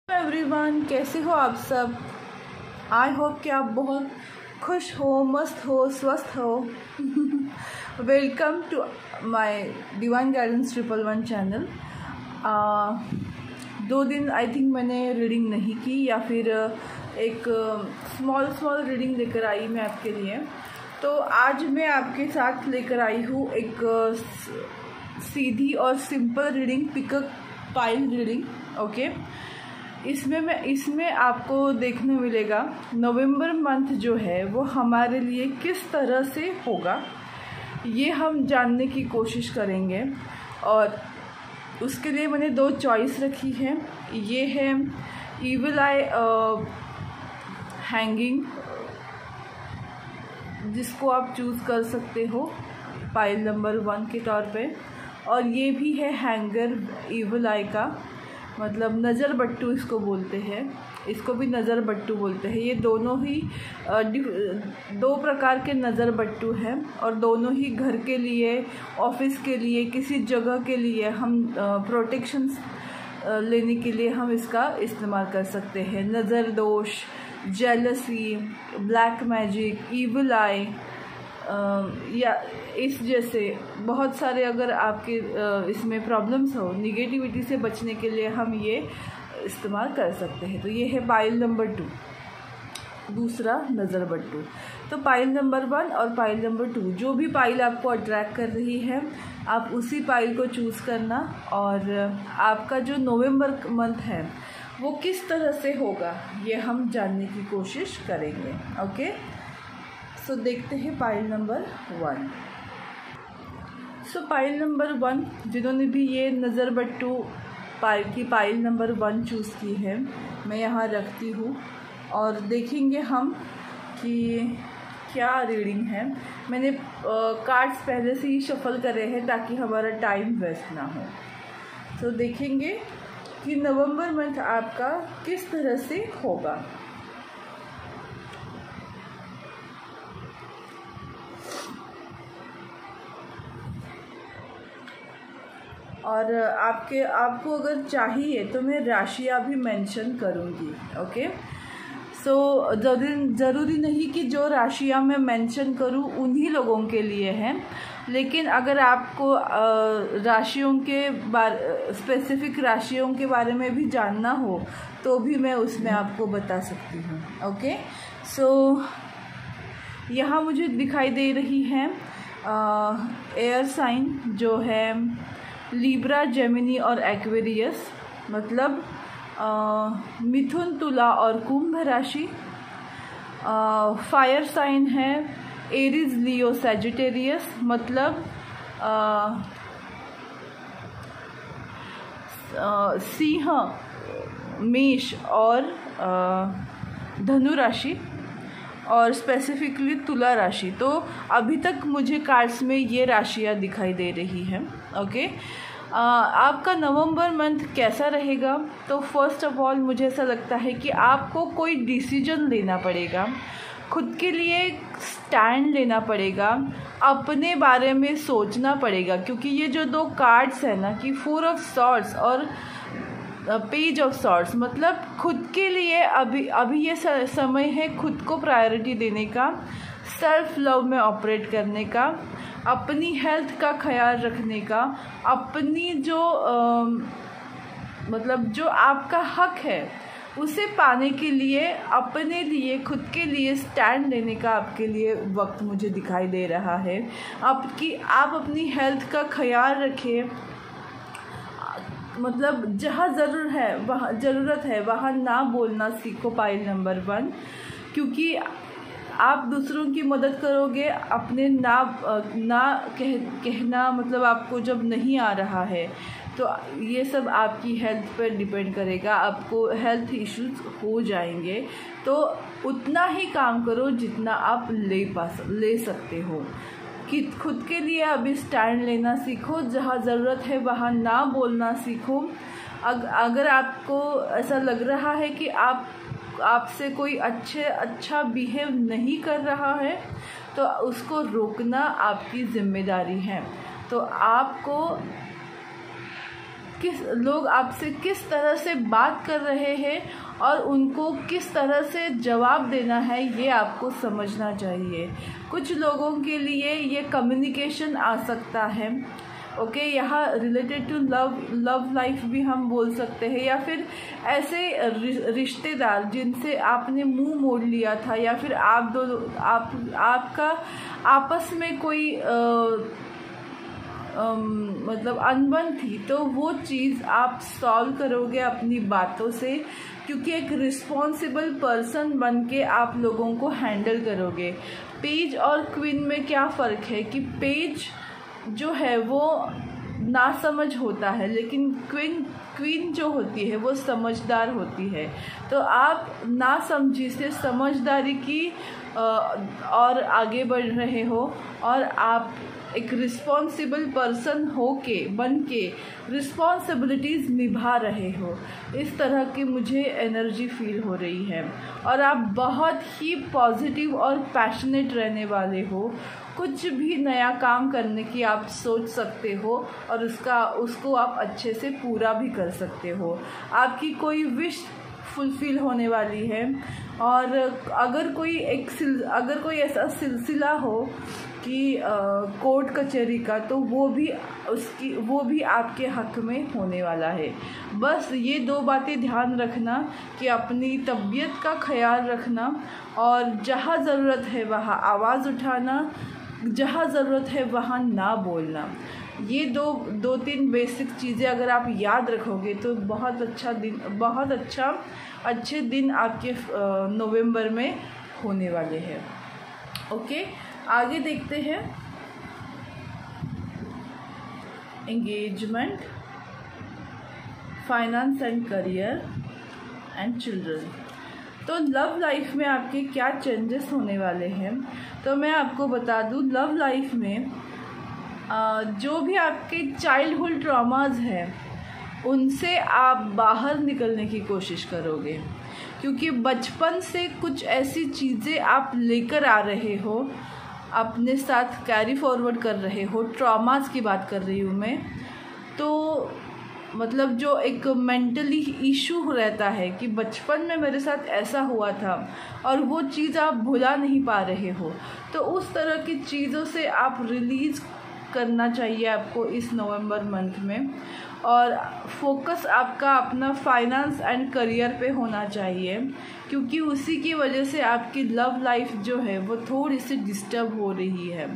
Everyone, कैसे हो आप सब। आई होप कि आप बहुत खुश हो, मस्त हो, स्वस्थ हो। Welcome to my divine guidance 111 channel. 2 दिन आई थिंक मैंने रीडिंग नहीं की, या फिर एक स्मॉल रीडिंग लेकर आई मैं आपके लिए। तो आज मैं आपके साथ लेकर आई हूँ एक सीधी और simple reading, pickup pile reading. Okay, इसमें आपको देखने मिलेगा नवंबर मंथ जो है वो हमारे लिए किस तरह से होगा, ये हम जानने की कोशिश करेंगे। और उसके लिए मैंने 2 चॉइस रखी है। ये है इविल आई हैंगिंग, जिसको आप चूज़ कर सकते हो पाइल नंबर 1 के तौर पे, और ये भी है हैंगर इविल आई का, मतलब नज़र बट्टू इसको बोलते हैं, इसको भी नज़र बट्टू बोलते हैं। ये दोनों ही 2 प्रकार के नज़र बट्टू हैं, और दोनों ही घर के लिए, ऑफिस के लिए, किसी जगह के लिए हम प्रोटेक्शन लेने के लिए हम इसका इस्तेमाल कर सकते हैं। नज़र दोष, जेलसी, ब्लैक मैजिक, इविल आई, या इस जैसे बहुत सारे अगर आपके इसमें प्रॉब्लम्स हो, निगेटिविटी से बचने के लिए हम ये इस्तेमाल कर सकते हैं। तो ये है पाइल नंबर 2, दूसरा नज़र बट्टू। तो पाइल नंबर 1 और पाइल नंबर 2, जो भी पाइल आपको अट्रैक्ट कर रही है आप उसी पाइल को चूज़ करना, और आपका जो नवंबर मंथ है वो किस तरह से होगा ये हम जानने की कोशिश करेंगे। ओके, सो देखते हैं पाइल नंबर 1। सो पाइल नंबर 1, जिन्होंने भी ये नज़र बट्टू पाइल नंबर 1 चूज़ की है, मैं यहाँ रखती हूँ और देखेंगे हम कि क्या रीडिंग है। मैंने कार्ड्स पहले से ही शफल करे हैं ताकि हमारा टाइम वेस्ट ना हो। तो देखेंगे कि नवंबर मंथ आपका किस तरह से होगा। और आपको अगर चाहिए तो मैं राशियाँ भी मेंशन करूँगी। ओके, सो ज़रूरी नहीं कि जो राशियाँ मैं मेंशन करूँ उन्हीं लोगों के लिए हैं, लेकिन अगर आपको राशियों के स्पेसिफिक राशियों के बारे में भी जानना हो तो भी मैं उसमें आपको बता सकती हूँ। ओके, सो यहाँ मुझे दिखाई दे रही है एयर साइन जो है लिब्रा, जेमिनी और एक्वेरियस, मतलब मिथुन, तुला और कुंभ राशि। फायर साइन है एरीज, लियो, सैजिटेरियस, मतलब सिंह, मेष और धनु राशि, और स्पेसिफिकली तुला राशि। तो अभी तक मुझे कार्ड्स में ये राशियाँ दिखाई दे रही हैं। ओके, आपका नवंबर मंथ कैसा रहेगा? तो फर्स्ट ऑफ ऑल मुझे ऐसा लगता है कि आपको कोई डिसीजन लेना पड़ेगा, खुद के लिए स्टैंड लेना पड़ेगा, अपने बारे में सोचना पड़ेगा, क्योंकि ये जो 2 कार्ड्स हैं ना कि 4 ऑफ सॉर्ड्स और पेज ऑफ सॉर्ड्स, मतलब खुद के लिए अभी ये समय है खुद को प्रायोरिटी देने का, सेल्फ लव में ऑपरेट करने का, अपनी हेल्थ का ख्याल रखने का, अपनी जो मतलब जो आपका हक है उसे पाने के लिए, अपने लिए, खुद के लिए स्टैंड लेने का आपके लिए वक्त मुझे दिखाई दे रहा है। आप अपनी हेल्थ का ख्याल रखें, मतलब जहाँ ज़रूरत है वहाँ ना बोलना सीखो पाइल नंबर 1, क्योंकि आप दूसरों की मदद करोगे, अपने कहना, मतलब आपको जब नहीं आ रहा है तो ये सब आपकी हेल्थ पर डिपेंड करेगा, आपको हेल्थ इश्यूज हो जाएंगे। तो उतना ही काम करो जितना आप ले सकते हो, कि खुद के लिए अभी स्टैंड लेना सीखो, जहाँ ज़रूरत है वहाँ ना बोलना सीखो। अगर आपको ऐसा लग रहा है कि आपसे कोई अच्छा बिहेव नहीं कर रहा है तो उसको रोकना आपकी जिम्मेदारी है। तो आपको लोग आपसे किस तरह से बात कर रहे हैं और उनको किस तरह से जवाब देना है, ये आपको समझना चाहिए। कुछ लोगों के लिए ये कम्युनिकेशन आ सकता है, ओके, यहाँ रिलेटेड टू लव लाइफ भी हम बोल सकते हैं, या फिर ऐसे रिश्तेदार जिनसे आपने मुंह मोड़ लिया था, या फिर आपका आपस में कोई मतलब अनबन थी, तो वो चीज़ आप सॉल्व करोगे अपनी बातों से, क्योंकि एक रिस्पॉन्सिबल पर्सन बन के आप लोगों को हैंडल करोगे। पेज और क्वीन में क्या फ़र्क है कि पेज जो है वो नासमझ होता है, लेकिन क्वीन जो होती है वो समझदार होती है। तो आप नासमझी से समझदारी की और आगे बढ़ रहे हो, और आप एक रिस्पॉन्सिबल पर्सन बन के रिस्पॉन्सिबिलिटीज़ निभा रहे हो। इस तरह की मुझे एनर्जी फील हो रही है, और आप बहुत ही पॉजिटिव और पैशनेट रहने वाले हो। कुछ भी नया काम करने की आप सोच सकते हो, और उसको आप अच्छे से पूरा भी कर सकते हो। आपकी कोई विश फुलफ़िल होने वाली है, और अगर कोई ऐसा सिलसिला हो कि कोर्ट कचहरी का, तो वो भी आपके हक में होने वाला है। बस ये 2 बातें ध्यान रखना कि अपनी तबीयत का ख्याल रखना, और जहाँ ज़रूरत है वहाँ आवाज़ उठाना, जहाँ ज़रूरत है वहाँ ना बोलना। ये 2-3 बेसिक चीज़ें अगर आप याद रखोगे तो अच्छे दिन आपके नवंबर में होने वाले हैं। ओके, आगे देखते हैं। Engagement, finance and career and children. तो लव लाइफ में आपके क्या चेंजेस होने वाले हैं, तो मैं आपको बता दूं, लव लाइफ में जो भी आपके चाइल्डहुड ट्रॉमास हैं उनसे आप बाहर निकलने की कोशिश करोगे, क्योंकि बचपन से कुछ ऐसी चीज़ें आप लेकर आ रहे हो, अपने साथ कैरी फॉरवर्ड कर रहे हो। ट्रॉमास की बात कर रही हूँ मैं। तो मतलब जो एक मेंटली इशू रहता है कि बचपन में मेरे साथ ऐसा हुआ था, और वो चीज़ आप भुला नहीं पा रहे हो, तो उस तरह की चीज़ों से आप रिलीज़ करना चाहिए आपको इस नवंबर मंथ में। और फोकस आपका अपना फाइनेंस एंड करियर पे होना चाहिए, क्योंकि उसी की वजह से आपकी लव लाइफ जो है वो थोड़ी सी डिस्टर्ब हो रही है।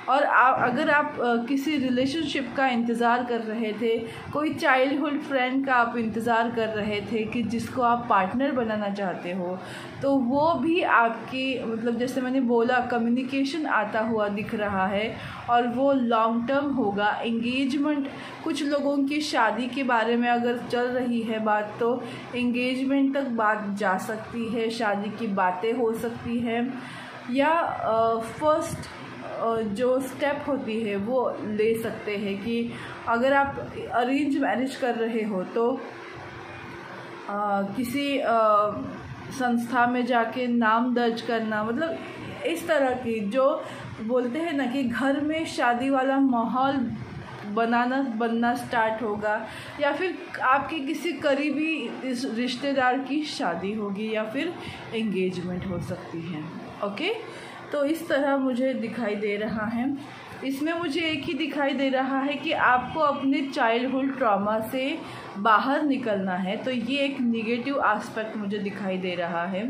और अगर आप किसी रिलेशनशिप का इंतज़ार कर रहे थे, कोई चाइल्डहुड फ्रेंड का आप इंतज़ार कर रहे थे कि जिसको आप पार्टनर बनाना चाहते हो, तो वो भी आपकी मतलब जैसे मैंने बोला कम्युनिकेशन आता हुआ दिख रहा है, और वो लॉन्ग टर्म होगा। एंगेजमेंट, कुछ लोगों की शादी के बारे में अगर चल रही है बात, तो एंगेजमेंट तक बात जा सकती है, शादी की बातें हो सकती हैं, या फर्स्ट जो स्टेप होती है वो ले सकते हैं कि अगर आप अरेंज मैरिज कर रहे हो तो किसी संस्था में जाके नाम दर्ज करना, मतलब इस तरह की जो बोलते हैं ना कि घर में शादी वाला माहौल बनना स्टार्ट होगा, या फिर आपके किसी करीबी इस रिश्तेदार की शादी होगी, या फिर एंगेजमेंट हो सकती है। ओके, तो इस तरह मुझे दिखाई दे रहा है। इसमें मुझे एक ही दिखाई दे रहा है कि आपको अपने चाइल्डहुड ट्रॉमा से बाहर निकलना है, तो ये एक निगेटिव एस्पेक्ट मुझे दिखाई दे रहा है।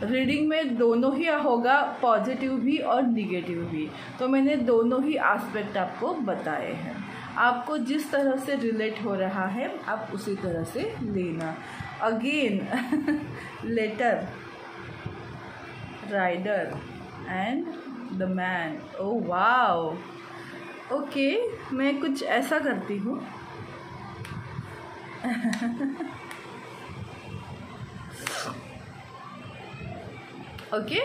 रीडिंग में दोनों ही होगा, पॉजिटिव भी और निगेटिव भी, तो मैंने दोनों ही एस्पेक्ट आपको बताए हैं। आपको जिस तरह से रिलेट हो रहा है आप उसी तरह से लेना। Again later, rider and the man. Oh wow, okay, मैं कुछ ऐसा करती हूँ ओके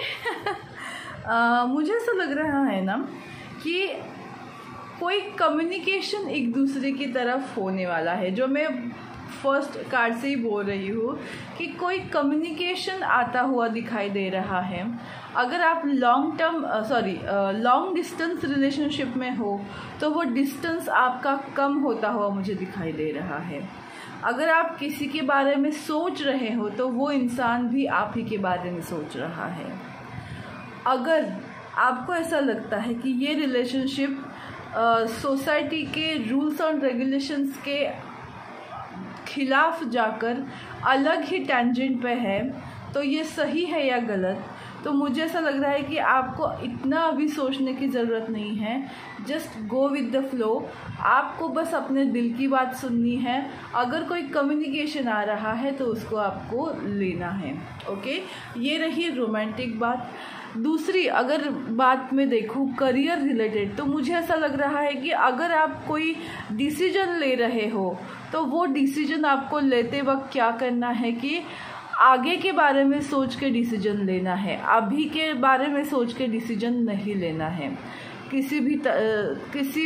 मुझे ऐसा लग रहा है ना कि कोई कम्युनिकेशन एक दूसरे की तरफ होने वाला है, जो मैं फर्स्ट कार्ड से ही बोल रही हूँ कि कोई कम्युनिकेशन आता हुआ दिखाई दे रहा है। अगर आप लॉन्ग डिस्टेंस रिलेशनशिप में हो तो वो डिस्टेंस आपका कम होता हुआ मुझे दिखाई दे रहा है। अगर आप किसी के बारे में सोच रहे हो तो वो इंसान भी आप ही के बारे में सोच रहा है। अगर आपको ऐसा लगता है कि ये रिलेशनशिप सोसाइटी के रूल्स एंड रेगुलेशंस के खिलाफ जाकर अलग ही टेंजेंट पे है, तो ये सही है या गलत, तो मुझे ऐसा लग रहा है कि आपको इतना अभी सोचने की ज़रूरत नहीं है। Just go with the flow. आपको बस अपने दिल की बात सुननी है। अगर कोई कम्युनिकेशन आ रहा है तो उसको आपको लेना है। ओके, ये रही रोमांटिक बात। दूसरी अगर बात में देखूँ करियर रिलेटेड, तो मुझे ऐसा लग रहा है कि अगर आप कोई डिसीजन ले रहे हो तो वो डिसीजन आपको लेते वक्त क्या करना है कि आगे के बारे में सोच के डिसीजन लेना है, अभी के बारे में सोच के डिसीजन नहीं लेना है। किसी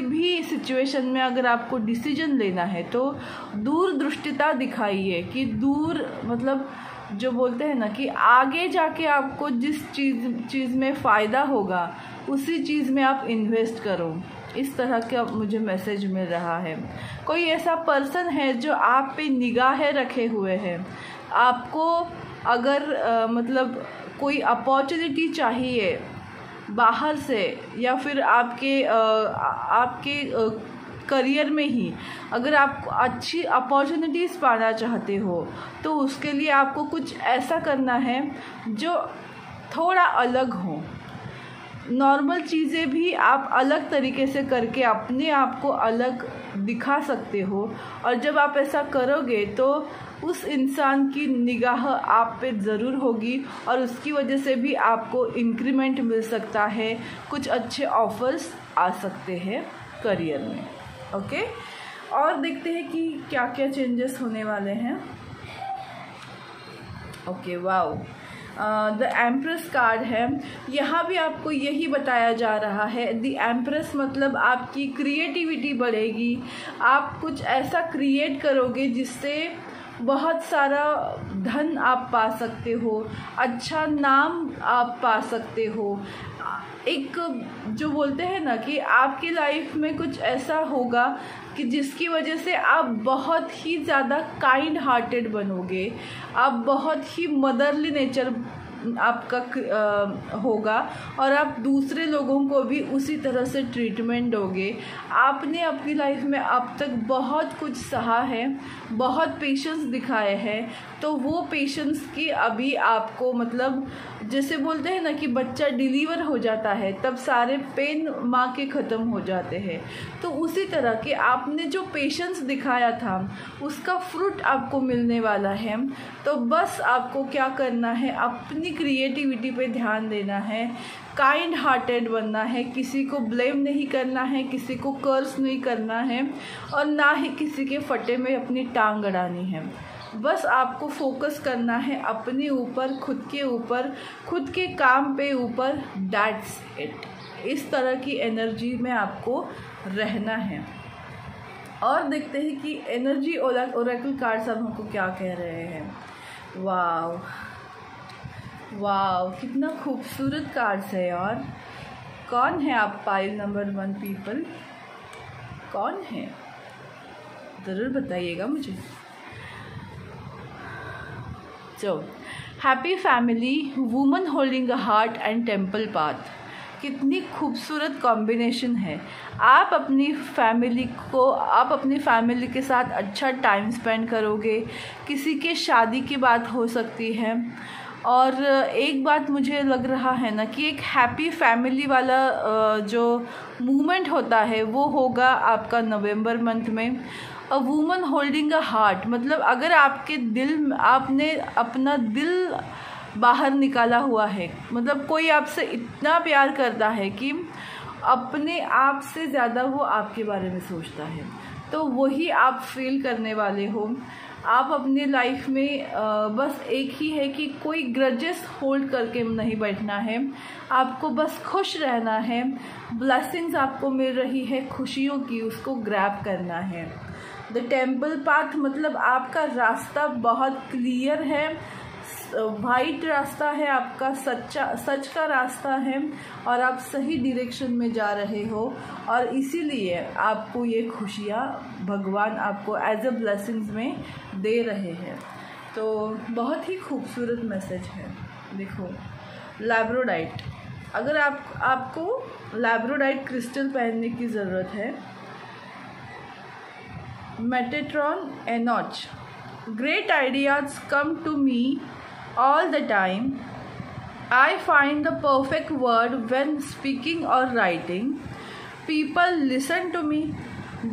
भी सिचुएशन में अगर आपको डिसीजन लेना है तो दूरदृष्टिता दिखाइए कि दूर मतलब जो बोलते हैं ना कि आगे जाके आपको जिस चीज़ में फ़ायदा होगा उसी चीज़ में आप इन्वेस्ट करो। इस तरह का मुझे मैसेज मिल रहा है। कोई ऐसा पर्सन है जो आप पे निगाहें रखे हुए है। आपको अगर मतलब कोई अपॉर्चुनिटी चाहिए बाहर से या फिर आपके करियर में ही अगर आप अच्छी अपॉर्चुनिटीज़ पाना चाहते हो तो उसके लिए आपको कुछ ऐसा करना है जो थोड़ा अलग हो। नॉर्मल चीज़ें भी आप अलग तरीके से करके अपने आप को अलग दिखा सकते हो, और जब आप ऐसा करोगे तो उस इंसान की निगाह आप पे ज़रूर होगी और उसकी वजह से भी आपको इंक्रीमेंट मिल सकता है, कुछ अच्छे ऑफर्स आ सकते हैं करियर में। ओके, और देखते हैं कि क्या क्या चेंजेस होने वाले हैं। Okay, wow, the empress card है। यहाँ भी आपको यही बताया जा रहा है। द एम्प्रेस मतलब आपकी क्रिएटिविटी बढ़ेगी, आप कुछ ऐसा क्रिएट करोगे जिससे बहुत सारा धन आप पा सकते हो, अच्छा नाम आप पा सकते हो। एक जो बोलते हैं ना कि आपकी लाइफ में कुछ ऐसा होगा कि जिसकी वजह से आप बहुत ही ज़्यादा काइंड हार्टेड बनोगे, आप बहुत ही मदरली नेचर आपका होगा और आप दूसरे लोगों को भी उसी तरह से ट्रीटमेंट दोगे। आपने अपनी लाइफ में अब तक बहुत कुछ सहा है, बहुत पेशेंस दिखाए हैं, तो वो पेशेंस की अभी आपको मतलब जैसे बोलते हैं ना कि बच्चा डिलीवर हो जाता है तब सारे पेन माँ के ख़त्म हो जाते हैं, तो उसी तरह के आपने जो पेशेंस दिखाया था उसका फ्रूट आपको मिलने वाला है। तो बस आपको क्या करना है, अपनी क्रिएटिविटी पे ध्यान देना है, काइंड हार्टेड बनना है, किसी को ब्लेम नहीं करना है, किसी को कर्स नहीं करना है और ना ही किसी के फटे में अपनी टांग अड़ानी है। बस आपको फोकस करना है अपने ऊपर, खुद के ऊपर, खुद के काम पे ऊपर। That's it. इस तरह की एनर्जी में आपको रहना है। और देखते हैं कि एनर्जी ओरेकल कार्ड्स अब हमको क्या कह रहे हैं। वाव वाव, कितना खूबसूरत कार्ड्स है यार। कौन है आप पाइल नंबर 1 पीपल, कौन है ज़रूर बताइएगा मुझे। So, happy family, woman holding a heart and temple path. कितनी खूबसूरत कॉम्बिनेशन है। आप अपनी फैमिली के साथ अच्छा टाइम स्पेंड करोगे, किसी के शादी की बात हो सकती है। और एक बात मुझे लग रहा है ना कि एक हैप्पी फैमिली वाला जो मूवमेंट होता है वो होगा आपका नवंबर मंथ में। A woman holding a heart मतलब अगर आपने अपना दिल बाहर निकाला हुआ है, मतलब कोई आपसे इतना प्यार करता है कि अपने आप से ज़्यादा वो आपके बारे में सोचता है, तो वही आप फील करने वाले हो। आप अपनी लाइफ में बस एक ही है कि कोई ग्रजेस होल्ड करके नहीं बैठना है, आपको बस खुश रहना है। ब्लेसिंग्स आपको मिल रही है खुशियों की, उसको ग्रैब करना है। द टेम्पल पाथ मतलब आपका रास्ता बहुत क्लियर है, वाइट रास्ता है आपका, सच का रास्ता है और आप सही डायरेक्शन में जा रहे हो और इसीलिए आपको ये खुशियाँ भगवान आपको एज अ ब्लेसिंग्स में दे रहे हैं। तो बहुत ही खूबसूरत मैसेज है। देखो लैब्रोडाइट, अगर आपको लैब्रोडाइट क्रिस्टल पहनने की ज़रूरत है। Metatron Enoch, great ideas come to me all the time. I find the perfect word when speaking or writing. People listen to me.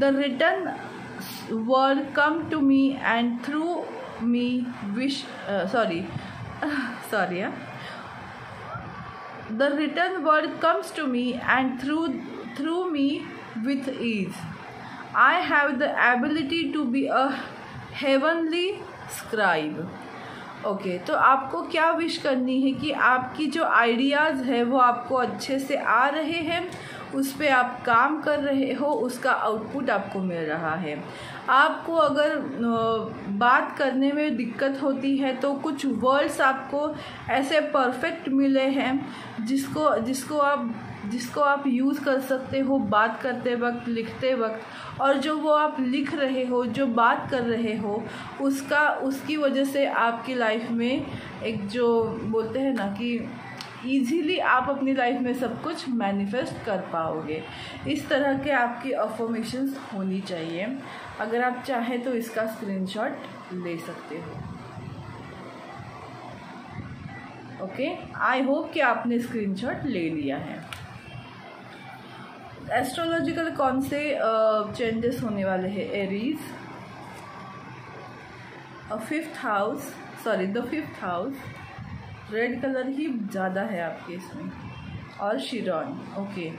The written word come to me and through me The written word comes to me and through me with ease. I have the ability to be a heavenly scribe. Okay तो आपको क्या wish करनी है कि आपकी जो ideas है वो आपको अच्छे से आ रहे हैं, उस पर आप काम कर रहे हो, उसका आउटपुट आपको मिल रहा है। आपको अगर बात करने में दिक्कत होती है तो कुछ वर्ड्स आपको ऐसे परफेक्ट मिले हैं जिसको आप यूज़ कर सकते हो बात करते वक्त, लिखते वक्त, और जो वो आप लिख रहे हो, जो बात कर रहे हो, उसकी वजह से आपकी लाइफ में एक जो बोलते हैं ना कि ईजीली आप अपनी लाइफ में सब कुछ मैनिफेस्ट कर पाओगे। इस तरह के आपकी अफर्मेशंस होनी चाहिए। अगर आप चाहें तो इसका स्क्रीनशॉट ले सकते हो। ओके, आई होप कि आपने स्क्रीनशॉट ले लिया है। एस्ट्रोलॉजिकल कौन से चेंजेस होने वाले हैं? Aries, the fifth house, red colour ही ज़्यादा है आपके इसमें, और शिरॉन। ओके,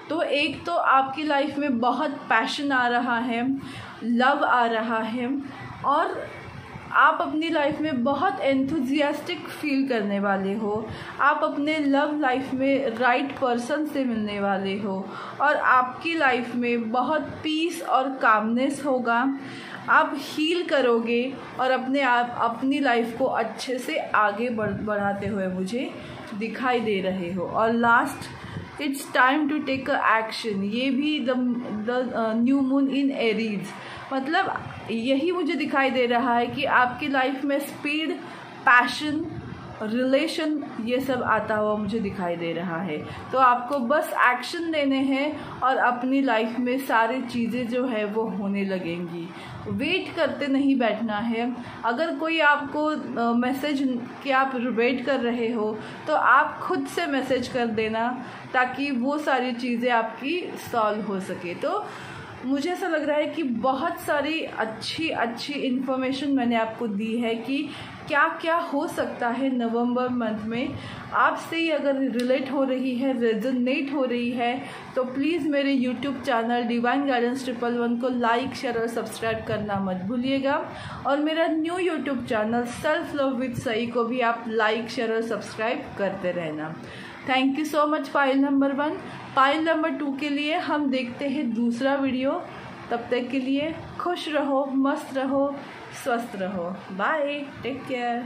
तो एक तो आपकी लाइफ में बहुत पैशन आ रहा है, लव आ रहा है, और आप अपनी लाइफ में बहुत एंथुजियास्टिक फील करने वाले हो। आप अपने लव लाइफ में राइट पर्सन से मिलने वाले हो और आपकी लाइफ में बहुत पीस और कामनेस होगा। आप हील करोगे और अपनी लाइफ को अच्छे से आगे बढ़ाते हुए मुझे दिखाई दे रहे हो। और last, it's time to take a action, ये भी the new moon in Aries, मतलब यही मुझे दिखाई दे रहा है कि आपकी लाइफ में स्पीड, पैशन, रिलेशन, ये सब आता हुआ मुझे दिखाई दे रहा है। तो आपको बस एक्शन लेने हैं और अपनी लाइफ में सारी चीज़ें जो है वो होने लगेंगी। वेट करते नहीं बैठना है। अगर कोई आपको मैसेज कि आप वेट कर रहे हो तो आप खुद से मैसेज कर देना ताकि वो सारी चीज़ें आपकी सॉल्व हो सके। तो मुझे ऐसा लग रहा है कि बहुत सारी अच्छी इन्फॉर्मेशन मैंने आपको दी है कि क्या क्या हो सकता है नवंबर मंथ में। आपसे ही अगर रिलेट हो रही है, रेजोनेट हो रही है, तो प्लीज़ मेरे यूट्यूब चैनल डिवाइन गाइडेंस 111 को लाइक, शेयर और सब्सक्राइब करना मत भूलिएगा। और मेरा new YouTube channel self love with Sai को भी आप लाइक, शेयर और सब्सक्राइब करते रहना। Thank you so much pile number 1। Pile number 2 के लिए हम देखते हैं दूसरा वीडियो। तब तक के लिए खुश रहो, मस्त रहो, स्वस्थ रहो। Bye, take care.